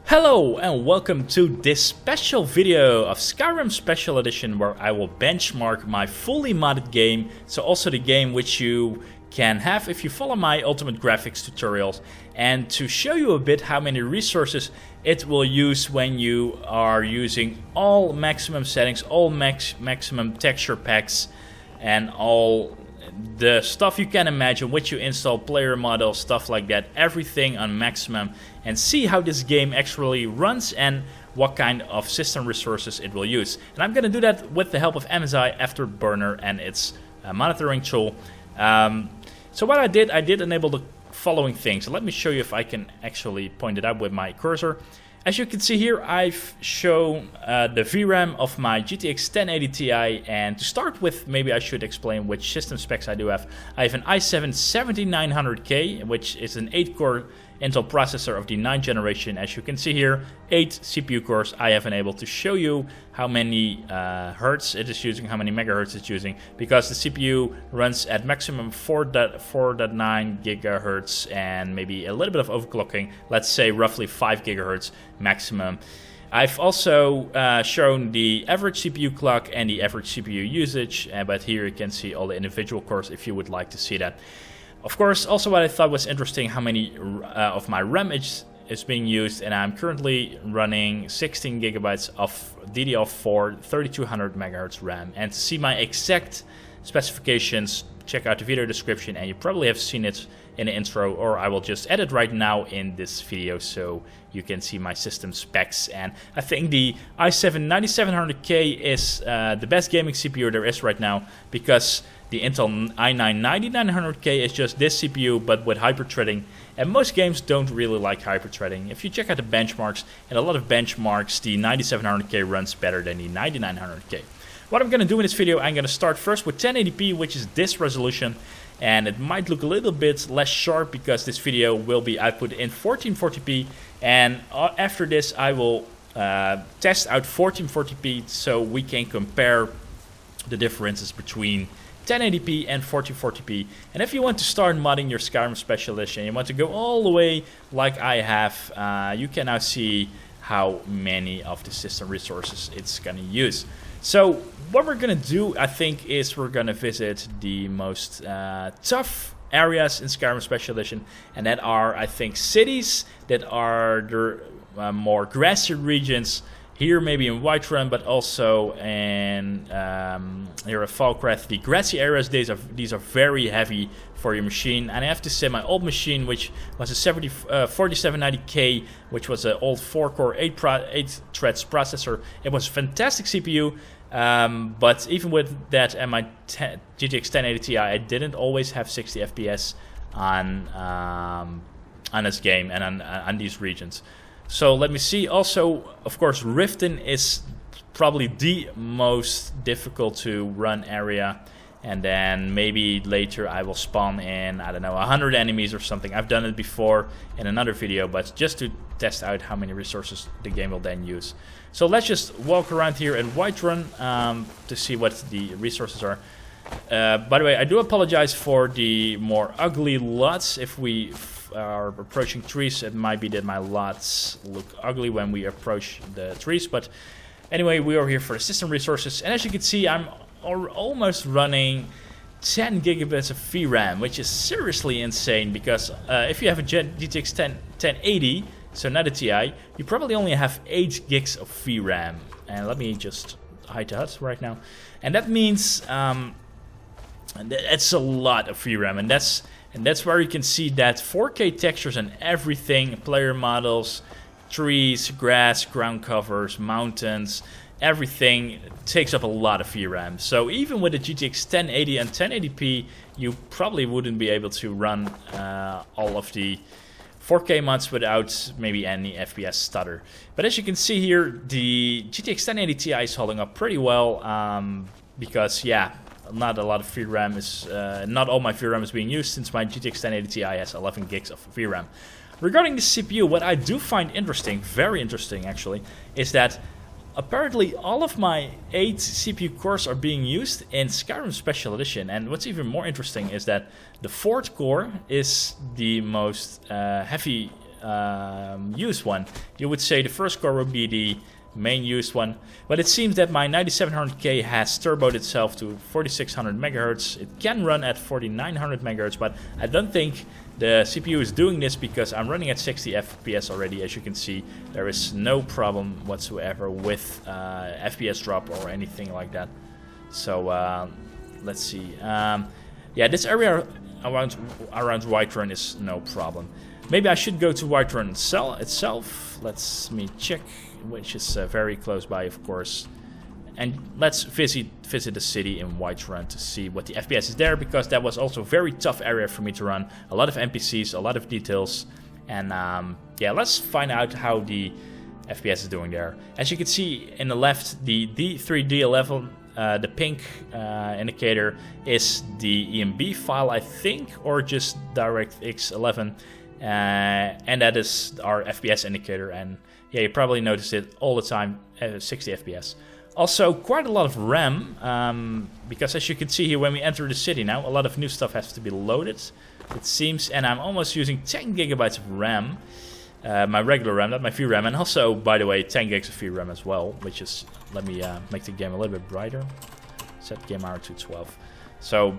Hello and welcome to this special video of Skyrim Special Edition, where I will benchmark my fully modded game, so also the game which you can have if you follow my ultimate graphics tutorials, and to show you a bit how many resources it will use when you are using all maximum settings, all maximum texture packs, and all the stuff you can imagine, which you install, player models, stuff like that, everything on maximum, and see how this game actually runs and what kind of system resources it will use. And I'm going to do that with the help of MSI Afterburner and its monitoring tool. So what I did enable the following things. So let me show you if I can actually point it out with my cursor. As you can see here, I've shown the VRAM of my GTX 1080 Ti, and to start with, maybe I should explain which system specs I do have. I have an i7-7900K, which is an 8-core Intel processor of the 9th generation. As you can see here, 8 CPU cores. I have enabled to show you how many hertz it is using, how many megahertz it's using, because the CPU runs at maximum 4.9 gigahertz and maybe a little bit of overclocking, let's say roughly 5 gigahertz maximum. I've also shown the average CPU clock and the average CPU usage, but here you can see all the individual cores if you would like to see that. Of course, also what I thought was interesting, how many of my RAM is being used, and I'm currently running 16 gigabytes of DDR4 3200 megahertz RAM. And to see my exact specifications, check out the video description, and you probably have seen it in the intro, or I will just add it right now in this video so you can see my system specs. And I think the i7-9700K is the best gaming CPU there is right now, because the Intel i9-9900K is just this CPU but with hyper-threading, and most games don't really like hyper-threading. If you check out the benchmarks, and a lot of benchmarks, the 9700K runs better than the 9900K. What I'm going to do in this video, I'm going to start first with 1080p, which is this resolution, and it might look a little bit less sharp because this video will be output in 1440p, and after this I will test out 1440p so we can compare the differences between 1080p and 1440p. And if you want to start modding your Skyrim Special Edition, you want to go all the way like I have, you can now see how many of the system resources it's going to use. So what we're going to do, I think, is we're going to visit the most tough areas in Skyrim Special Edition, and that are, I think, cities that are the more grassy regions. Here maybe in Whiterun, but also in here at Falkreath, the grassy areas. These are very heavy for your machine. And I have to say, my old machine, which was a 4790K, which was an old 4-core 8-threads processor, it was a fantastic CPU. But even with that and my GTX 1080 Ti, I didn't always have 60 FPS on this game and on these regions. So let me see. Also, of course, Riften is probably the most difficult to run area. And then maybe later I will spawn in, I don't know, 100 enemies or something. I've done it before in another video, but just to test out how many resources the game will then use. So let's just walk around here in Whiterun to see what the resources are. By the way, I do apologize for the more ugly LUTs. If we are approaching trees, it might be that my LUTs look ugly when we approach the trees, but anyway, we are here for the system resources, and as you can see, I'm almost running 10 gigabits of VRAM, which is seriously insane, because if you have a GTX 1080, so not a Ti, you probably only have 8 gigs of VRAM. And let me just hide the HUD right now, and that means that's a lot of VRAM, and that's where you can see that 4K textures and everything, player models, trees, grass, ground covers, mountains, everything takes up a lot of VRAM. So even with the GTX 1080 and 1080p, you probably wouldn't be able to run all of the 4K mods without maybe any FPS stutter. But as you can see here, the GTX 1080 Ti is holding up pretty well, because yeah, not a lot of VRAM is, not all my VRAM is being used, since my GTX 1080 Ti has 11 gigs of VRAM. Regarding the CPU, what I do find interesting, very interesting actually, is that apparently all of my 8 CPU cores are being used in Skyrim Special Edition. And what's even more interesting is that the 4th core is the most heavy used one. You would say the first core would be the main used one, but it seems that my 9700K has turboed itself to 4600 megahertz. It can run at 4900 megahertz, but I don't think the CPU is doing this because I'm running at 60 FPS already. As you can see, there is no problem whatsoever with FPS drop or anything like that. So let's see. Yeah, this area around Whiterun is no problem. Maybe I should go to Whiterun itself. Let me check, which is very close by, of course. And let's visit the city in Whiterun to see what the FPS is there, because that was also a very tough area for me to run. A lot of NPCs, a lot of details, and yeah, let's find out how the FPS is doing there. As you can see in the left, the D3D11, the pink indicator is the EMB file, I think, or just DirectX 11, and that is our FPS indicator. And yeah, you probably noticed it all the time, 60 FPS. Also, quite a lot of RAM, because as you can see here, when we enter the city now, a lot of new stuff has to be loaded, it seems, and I'm almost using 10 gigabytes of RAM, my regular RAM, not my VRAM, and also, by the way, 10 gigs of VRAM as well, which is, let me make the game a little bit brighter, set game hour to 12. So,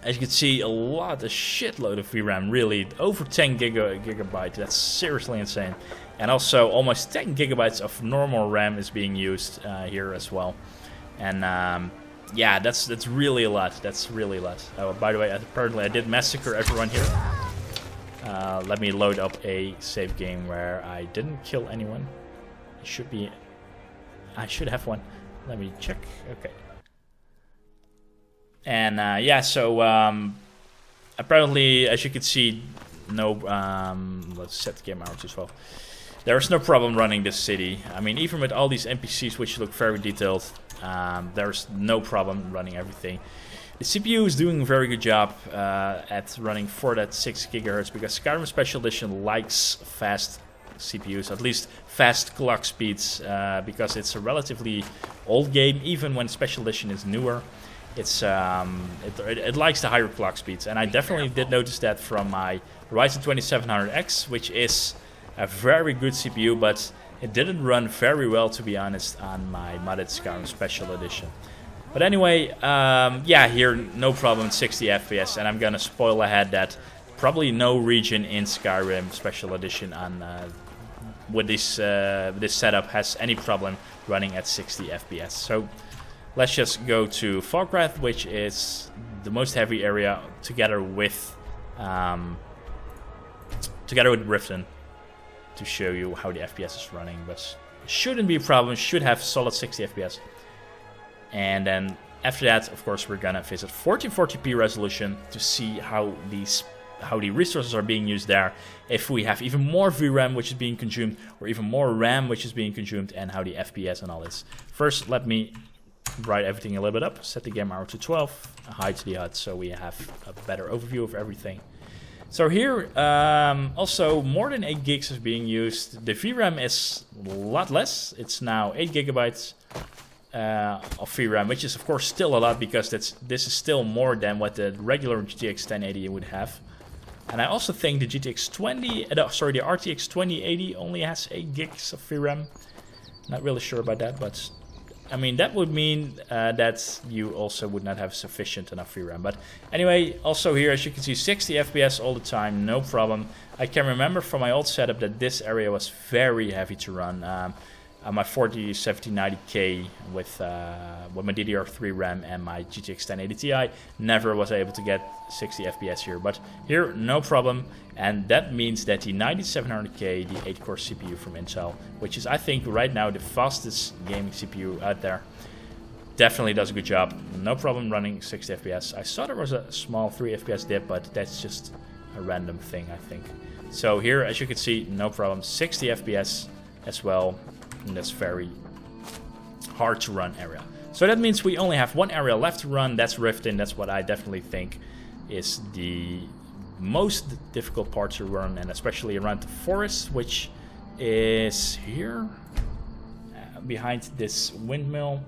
as you can see, a shitload of VRAM, really, over 10 gigabytes, that's seriously insane. And also, almost 10 gigabytes of normal RAM is being used here as well. And yeah, that's really a lot. That's really a lot. Oh, by the way, apparently I did massacre everyone here. Let me load up a save game where I didn't kill anyone. I should have one. Let me check. Okay. And yeah, so apparently, as you can see, no. Let's set the game hour to 12. There's no problem running this city. I mean, even with all these NPCs, which look very detailed, there's no problem running everything. The CPU is doing a very good job at running 4.6 gigahertz, because Skyrim Special Edition likes fast CPUs, at least fast clock speeds, because it's a relatively old game. Even when Special Edition is newer, it likes the higher clock speeds, and I definitely did notice that from my Ryzen 2700X, which is a very good CPU, but it didn't run very well, to be honest, on my modded Skyrim Special Edition. But anyway, yeah, here no problem, 60 FPS, and I'm gonna spoil ahead that probably no region in Skyrim Special Edition on with this setup has any problem running at 60 FPS. So let's just go to Falkrath, which is the most heavy area, together with Riften, to show you how the FPS is running. But it shouldn't be a problem. Should have solid 60 FPS. And then after that, of course, we're gonna visit 1440p resolution to see how the resources are being used there, if we have even more VRAM which is being consumed, or even more RAM which is being consumed, and how the FPS and all this. First, let me brighten everything a little bit up, set the game hour to 12, hide the HUD, so we have a better overview of everything. So here, also more than 8 gigs is being used. The VRAM is a lot less. It's now 8 gigabytes of VRAM, which is of course still a lot, because this is still more than what the regular GTX 1080 would have. And I also think the the RTX 2080 only has 8 gigs of VRAM. Not really sure about that, but I mean, that would mean that you also would not have sufficient enough VRAM. But anyway, also here, as you can see, 60 FPS all the time, no problem. I can remember from my old setup that this area was very heavy to run. My 407090K with my DDR3 RAM and my GTX 1080 Ti never was able to get 60 FPS here. But here, no problem. And that means that the 9700K, the 8-core CPU from Intel, which is, I think, right now the fastest gaming CPU out there, definitely does a good job. No problem running 60 FPS. I saw there was a small 3 FPS dip, but that's just a random thing, I think. So here, as you can see, no problem, 60 FPS as well. And that's very hard to run area. So that means we only have one area left to run. That's Riften. That's what I definitely think is the most difficult part to run, and especially around the forest, which is here behind this windmill.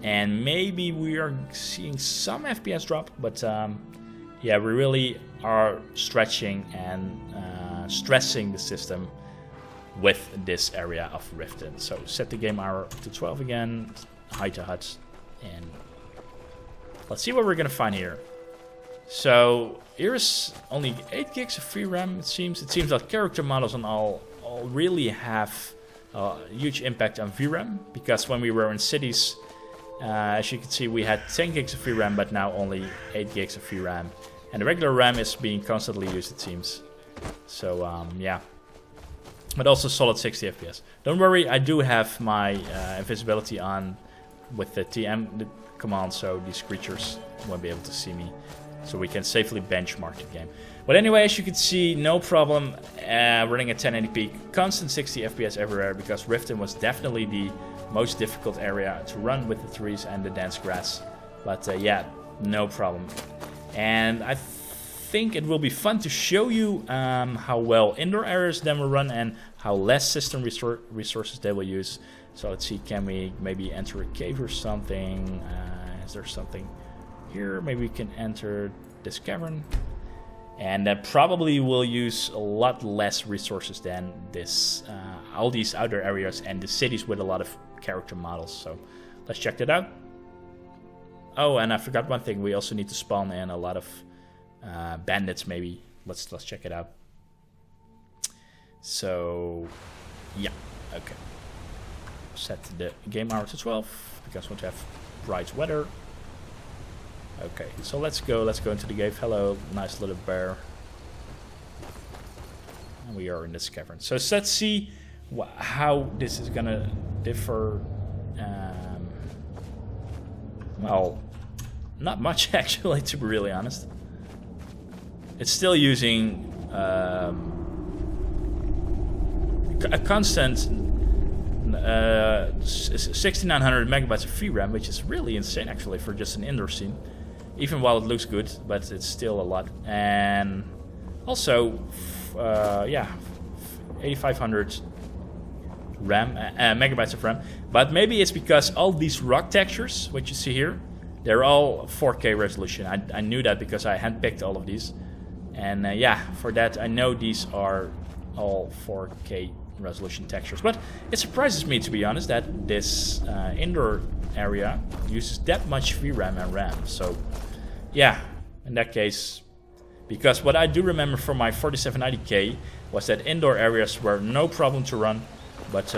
And maybe we are seeing some FPS drop, but yeah, we really are stretching and stressing the system with this area of Riften. So set the game hour to 12 again, high to HUD, and let's see what we're gonna find here. So here's only 8 gigs of free RAM. It seems that character models and all really have a huge impact on VRAM, because when we were in cities, as you can see, we had 10 gigs of free RAM, but now only 8 gigs of free RAM, and the regular RAM is being constantly used, it seems. So yeah, but also solid 60 FPS. Don't worry, I do have my invisibility on with the TM command, so these creatures won't be able to see me. So we can safely benchmark the game. But anyway, as you can see, no problem running at 1080p, constant 60 FPS everywhere, because Riften was definitely the most difficult area to run with the trees and the dense grass. But yeah, no problem. And I think it will be fun to show you how well indoor areas then will run and how less system resources they will use. So let's see, can we maybe enter a cave or something? Is there something here? Maybe we can enter this cavern. And that probably will use a lot less resources than this, all these outer areas and the cities with a lot of character models. So let's check that out. Oh, and I forgot one thing. We also need to spawn in a lot of bandits. Maybe let's check it out. So yeah, okay. Set the game hour to 12 because we want to have bright weather. Okay, so let's go into the cave. Hello, nice little bear. And we are in this cavern. So let's see how this is gonna differ. Well, not much actually, to be really honest. It's still using a constant 6900 megabytes of VRAM, which is really insane actually for just an indoor scene. Even while it looks good, but it's still a lot. And also, yeah, 8500 RAM, megabytes of RAM. But maybe it's because all these rock textures, what you see here, they're all 4K resolution. I knew that because I handpicked all of these. And yeah, for that I know these are all 4K resolution textures. But it surprises me, to be honest, that this indoor area uses that much VRAM and RAM. So yeah, in that case, because what I do remember from my 4790K was that indoor areas were no problem to run, but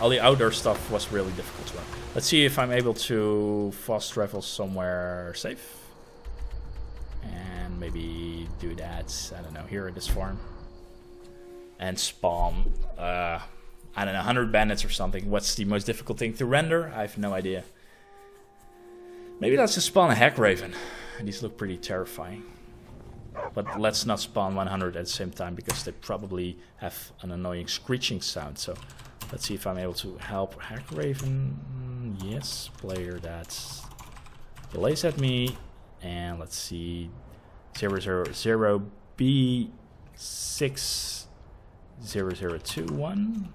all the outdoor stuff was really difficult to run. Let's see if I'm able to fast travel somewhere safe. And maybe do that, I don't know, here at this farm. And spawn, I don't know, 100 bandits or something. What's the most difficult thing to render? I have no idea. Maybe let's just spawn a Hack Raven. These look pretty terrifying. But let's not spawn 100 at the same time, because they probably have an annoying screeching sound. So let's see if I'm able to help Hack Raven. Yes, player that delays at me. And let's see, 000B60021.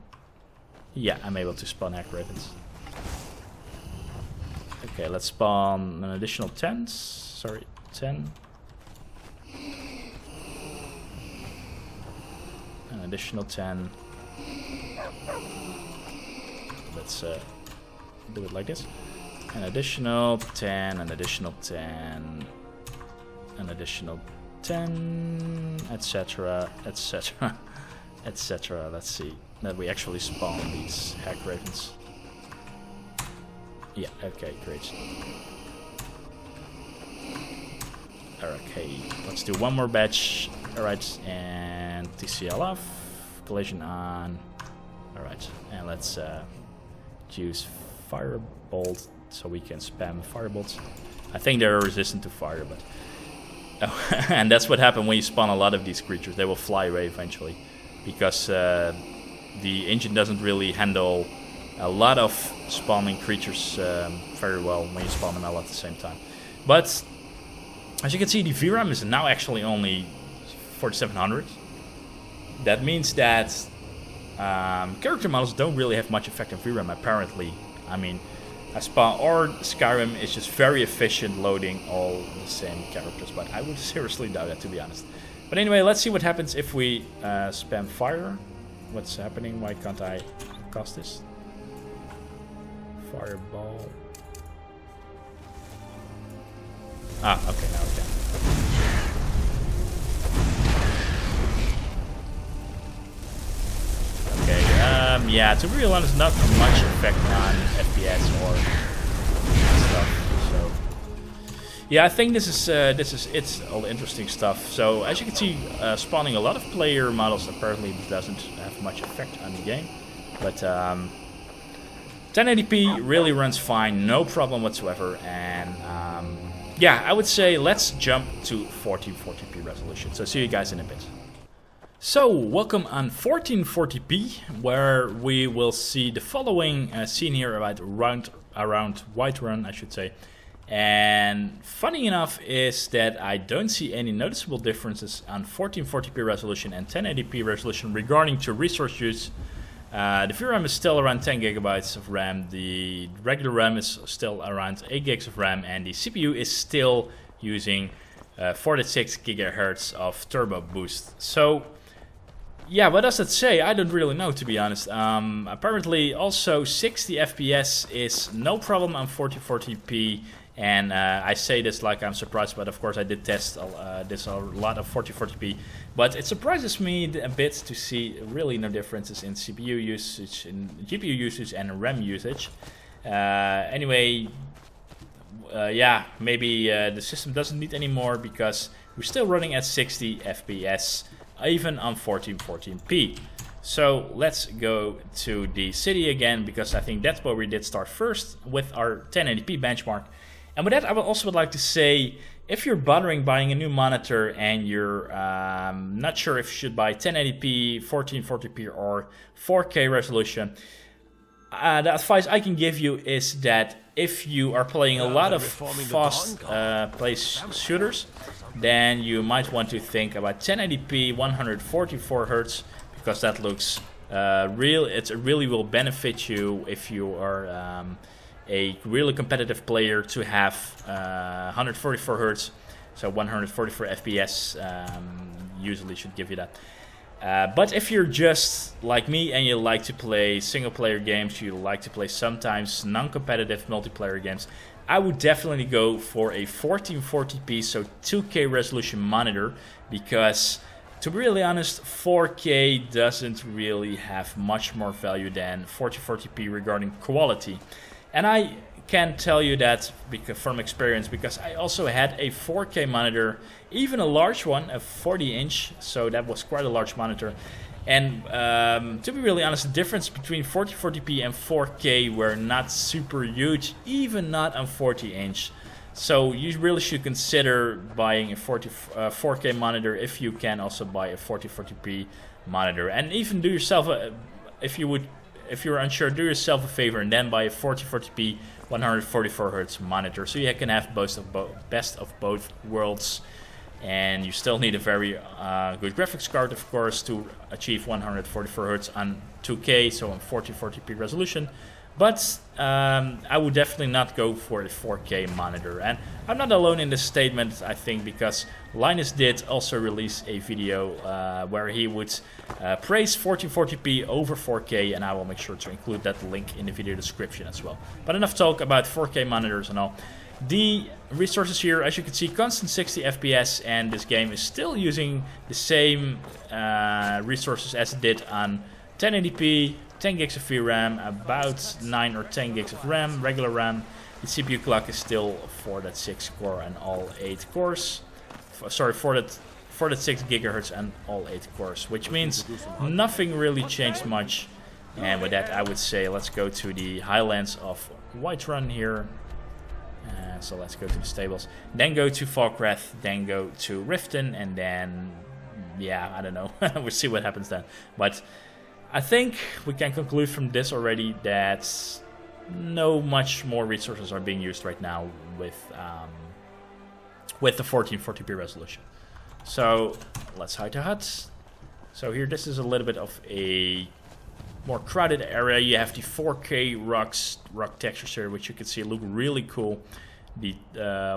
Yeah, I'm able to spawn Hack Ravens. Okay, let's spawn an additional 10. Sorry, 10. An additional 10. Let's do it like this. An additional 10, an additional 10, an additional 10, etc., etc., etc. Let's see that we actually spawn these Hack Ravens. Yeah, okay, great. Okay, let's do one more batch. Alright, and TCL off, collision on. Alright, and let's choose Firebolt so we can spam Firebolts. I think they're resistant to fire, but... Oh, and that's what happened when you spawn a lot of these creatures. They will fly away eventually, because the engine doesn't really handle a lot of spawning creatures very well when you spawn them all at the same time. But as you can see, the VRAM is now actually only 4700. That means that character models don't really have much effect on VRAM, apparently. I mean, or Skyrim is just very efficient loading all the same characters, but I would seriously doubt that, to be honest. But anyway, let's see what happens if we spam fire. What's happening? Why can't I cast this? Fireball. Ah, okay, now we can. Okay, yeah, to be real honest, not much effect on FPS or stuff. So, yeah, I think this is it's all interesting stuff. So, as you can see, spawning a lot of player models apparently doesn't have much effect on the game, but 1080p really runs fine, no problem whatsoever, and yeah, I would say let's jump to 1440p resolution. So see you guys in a bit. So welcome on 1440p, where we will see the following scene here about around Whiterun, I should say. And funny enough is that I don't see any noticeable differences on 1440p resolution and 1080p resolution regarding to resource use. The VRAM is still around 10 gigabytes of RAM, the regular RAM is still around 8 gigs of RAM, and the CPU is still using 46 gigahertz of turbo boost. So, yeah, what does that say? I don't really know, to be honest. Apparently, also 60 FPS is no problem on 1440p. And I say this like I'm surprised, but of course I did test this a lot of 1440p. But it surprises me a bit to see really no differences in CPU usage, in GPU usage, and RAM usage. Anyway, yeah, maybe the system doesn't need any more because we're still running at 60 FPS, even on 1440p. So let's go to the city again, because I think that's where we did start first with our 1080p benchmark. And with that, I would also like to say, if you're bothering buying a new monitor and you're not sure if you should buy 1080p, 1440p, or 4K resolution, the advice I can give you is that if you are playing a lot of fast place shooters, then you might want to think about 1080p, 144 Hz, because that looks real. It really will benefit you if you are a really competitive player to have 144 Hz, so 144 FPS usually should give you that. But if you're just like me and you like to play single player games, you like to play sometimes non-competitive multiplayer games, I would definitely go for a 1440p, so 2K resolution monitor, because to be really honest, 4K doesn't really have much more value than 1440p regarding quality. And I can tell you that from experience, because I also had a 4K monitor, even a large one, a 40-inch, so that was quite a large monitor. And to be really honest, the difference between 1440p and 4K were not super huge, even not on 40-inch. So you really should consider buying a 4K monitor if you can also buy a 1440p monitor. And even do yourself, if you're unsure, do yourself a favor and then buy a 1440p 144 Hz monitor, so you can have best of both worlds. And you still need a very good graphics card, of course, to achieve 144 Hz on 2K, so on 1440p resolution. But I would definitely not go for the 4K monitor. And I'm not alone in this statement, I think, because Linus did also release a video where he would praise 1440p over 4K, and I will make sure to include that link in the video description as well. But enough talk about 4K monitors and all. The resources here, as you can see, constant 60 FPS, and this game is still using the same resources as it did on 1080p, 10 gigs of VRAM, about 9 or 10 gigs of RAM, regular RAM. The CPU clock is still 4.6 core and all 8 cores. Sorry, 4.6 gigahertz and all 8 cores, which means nothing really changed much. And with that, I would say let's go to the highlands of Whiterun here. So let's go to the stables, then go to Falkreath, then go to Riften, and then, yeah, I don't know, we'll see what happens then. But I think we can conclude from this already that no much more resources are being used right now with the 1440p resolution. So let's hide the huts. So here, this is a little bit of a more crowded area. You have the 4K rock textures here, which you can see look really cool. The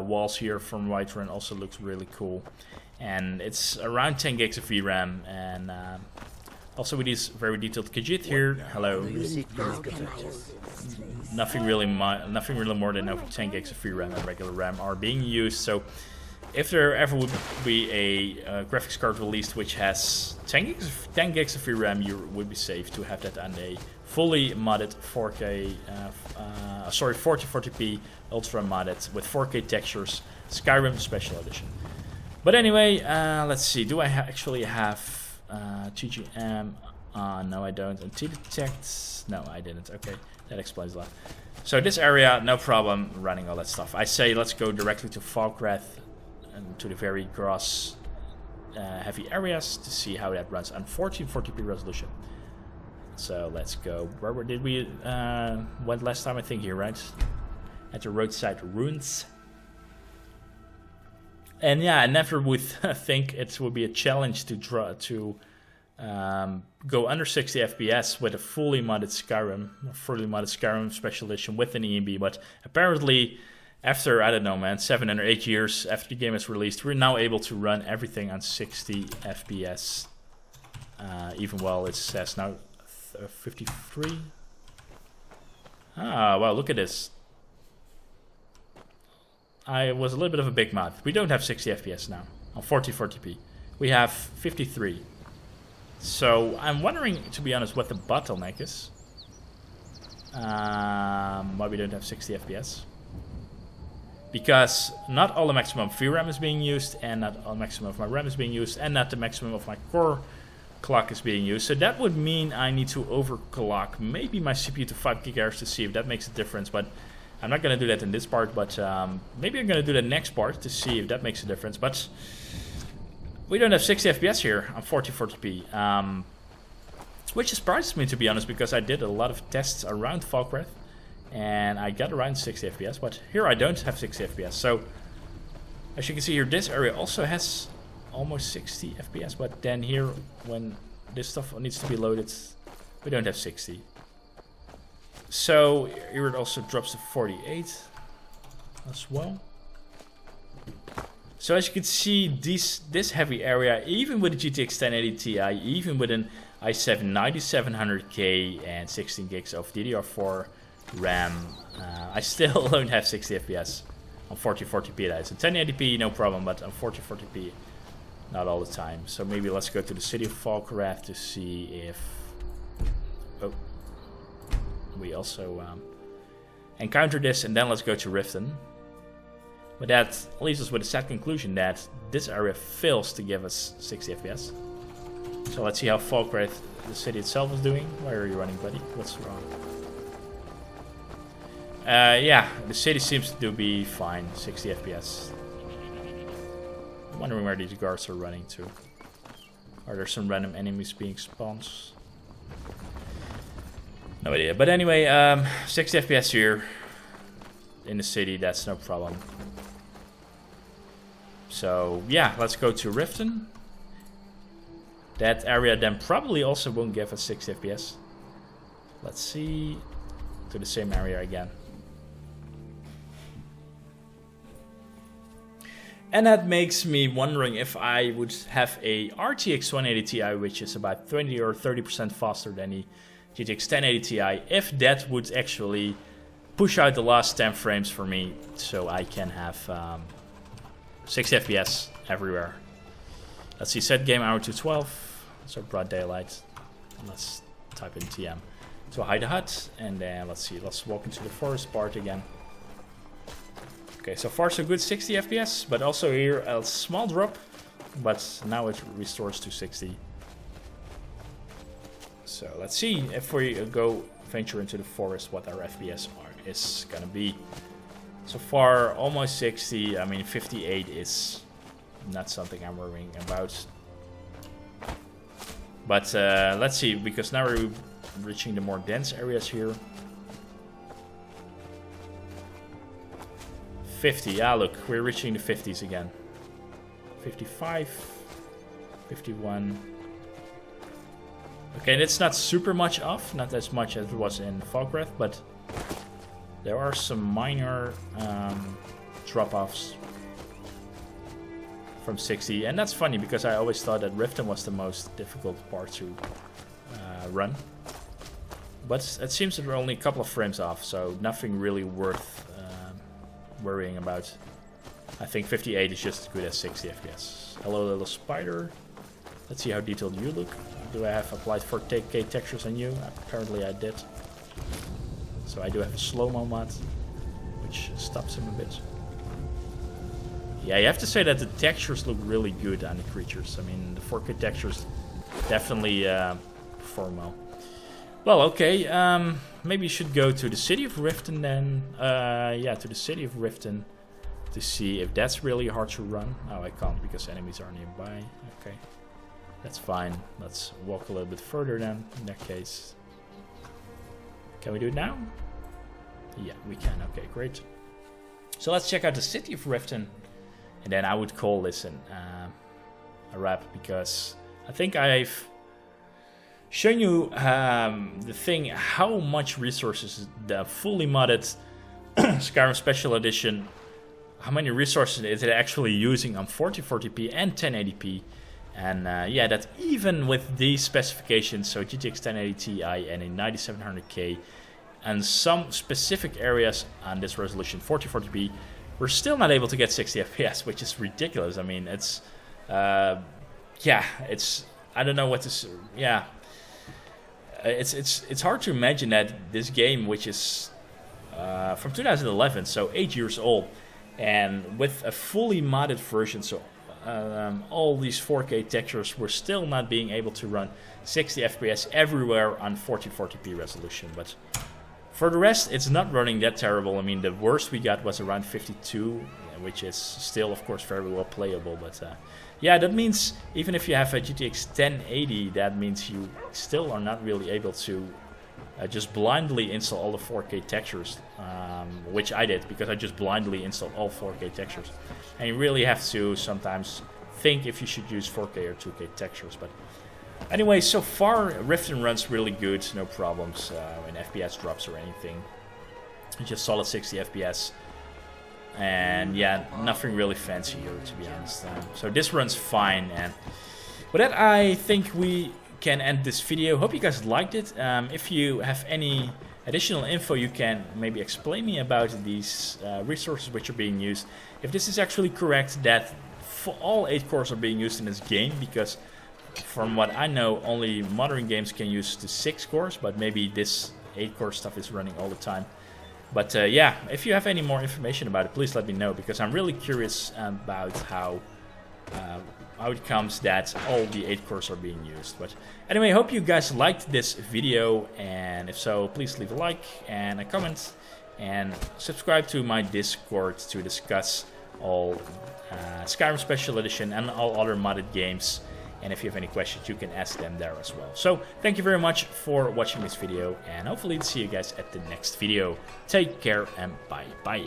walls here from Whiterun also looks really cool. And it's around 10 gigs of VRAM, and also with these very detailed Khajiit here. Hello. Nothing really more than 10 gigs of VRAM and regular RAM are being used. So if there ever would be a graphics card released which has 10 gigs of VRAM, you would be safe to have that on a fully modded 4K, 4040p ultra modded with 4K textures Skyrim Special Edition. But anyway, let's see. Do I actually have TGM? No, I don't. And T-Detect? No, I didn't. Okay, that explains a lot. So this area, no problem running all that stuff. I say let's go directly to Falkreath and to the very gross heavy areas to see how that runs on 1440p resolution. So let's go. Where did we went last time? I think here, right? At the roadside ruins. And yeah, I never would think it would be a challenge to go under 60 FPS with a fully modded Skyrim Special Edition with an EMB. But apparently, after, I don't know, man, 7 or 8 years after the game is released, we're now able to run everything on 60 FPS. Even while it says now 53. Ah, wow, look at this. I was a little bit of a big mod. We don't have 60 FPS now on 1440p. We have 53. So I'm wondering, to be honest, what the bottleneck is. Why we don't have 60 FPS. Because not all the maximum VRAM is being used, and not all the maximum of my RAM is being used, and not the maximum of my core clock is being used. So that would mean I need to overclock maybe my CPU to 5 GHz to see if that makes a difference. But I'm not going to do that in this part, but maybe I'm going to do the next part to see if that makes a difference. But we don't have 60 FPS here on 1440p, which surprises me, to be honest, because I did a lot of tests around Falkreath, and I got around 60 FPS, but here I don't have 60 FPS. So as you can see here, this area also has almost 60 FPS, but then here, when this stuff needs to be loaded, we don't have 60. So here it also drops to 48 as well. So as you can see, this heavy area, even with the GTX 1080 Ti, even with an i7 9700K and 16 gigs of DDR4 RAM, I still don't have 60 FPS on 1440p. That is a 1080p, no problem, but on 1440p, not all the time. So maybe let's go to the city of Falkreath to see if we also encounter this, and then let's go to Riften. But that leaves us with a sad conclusion that this area fails to give us 60 FPS. So let's see how Falkreath, the city itself, is doing. Why are you running, buddy? What's wrong? Yeah, the city seems to be fine, 60 FPS. I'm wondering where these guards are running to. Are there some random enemies being spawned? No idea. But anyway, 60 FPS here in the city, that's no problem. So yeah, let's go to Riften. That area then probably also won't give us 60 FPS. Let's see. To the same area again. And that makes me wondering if I would have a RTX 180 Ti, which is about 20 or 30% faster than the GTX 1080 Ti, if that would actually push out the last 10 frames for me, so I can have 60 FPS everywhere. Let's see, set game hour to 12, so broad daylight. Let's type in TM to hide the hut, and then let's see, let's walk into the forest part again. Okay, so far so good, 60 FPS, but also here a small drop, but now it restores to 60. So let's see if we go venture into the forest what our FPS is gonna be. So far almost 60, I mean 58 is not something I'm worrying about. But let's see, because now we're reaching the more dense areas here. 50, yeah, look, we're reaching the 50s again. 55, 51. Okay, and it's not super much off, not as much as it was in Falkreath, but there are some minor drop-offs from 60, and that's funny because I always thought that Riften was the most difficult part to run. But it seems that we're only a couple of frames off, so nothing really worth worrying about. I think 58 is just as good as 60 FPS. Hello, little spider. Let's see how detailed you look. Do I have applied 4K textures on you? Apparently I did. So I do have a slow-mo mod, which stops him a bit. Yeah, you have to say that the textures look really good on the creatures. I mean, the 4K textures definitely perform well. Well, okay, maybe you should go to the city of Riften then. Yeah, to the city of Riften to see if that's really hard to run. Oh, I can't because enemies are nearby. Okay, that's fine. Let's walk a little bit further then, in that case. Can we do it now? Yeah, we can. Okay, great. So let's check out the city of Riften. And then I would call this a wrap, because I think I've shown you the thing, how much resources the fully modded Skyrim Special Edition, how many resources is it actually using on 1440p and 1080p. And yeah, that even with these specifications, so GTX 1080 Ti and a 9700K, and some specific areas on this resolution, 1440p, we're still not able to get 60 FPS, which is ridiculous. I mean, it's, yeah, it's, I don't know what to, yeah. It's hard to imagine that this game, which is from 2011, so 8 years old, and with a fully modded version, so all these 4K textures, we're still not being able to run 60 FPS everywhere on 1440p resolution. But for the rest, it's not running that terrible. I mean, the worst we got was around 52, which is still, of course, very well playable. But yeah, that means even if you have a GTX 1080, that means you still are not really able to just blindly install all the 4K textures, which I did, because I just blindly installed all 4K textures. And you really have to sometimes think if you should use 4K or 2K textures. But anyway, so far Riften runs really good, no problems in FPS drops or anything. It's just solid 60 FPS. And yeah, nothing really fancy here, to be honest. So this runs fine, and with that I think we can end this video. Hope you guys liked it. If you have any additional info, you can maybe explain me about these resources which are being used. If this is actually correct, that for all 8 cores are being used in this game, because from what I know, only modern games can use the 6 cores, but maybe this 8 core stuff is running all the time. But yeah, if you have any more information about it, please let me know, because I'm really curious about how it comes that all the 8 cores are being used. But anyway, I hope you guys liked this video, and if so, please leave a like and a comment, and subscribe to my Discord to discuss all Skyrim Special Edition and all other modded games. And if you have any questions, you can ask them there as well. So thank you very much for watching this video, and hopefully see you guys at the next video. Take care and bye bye.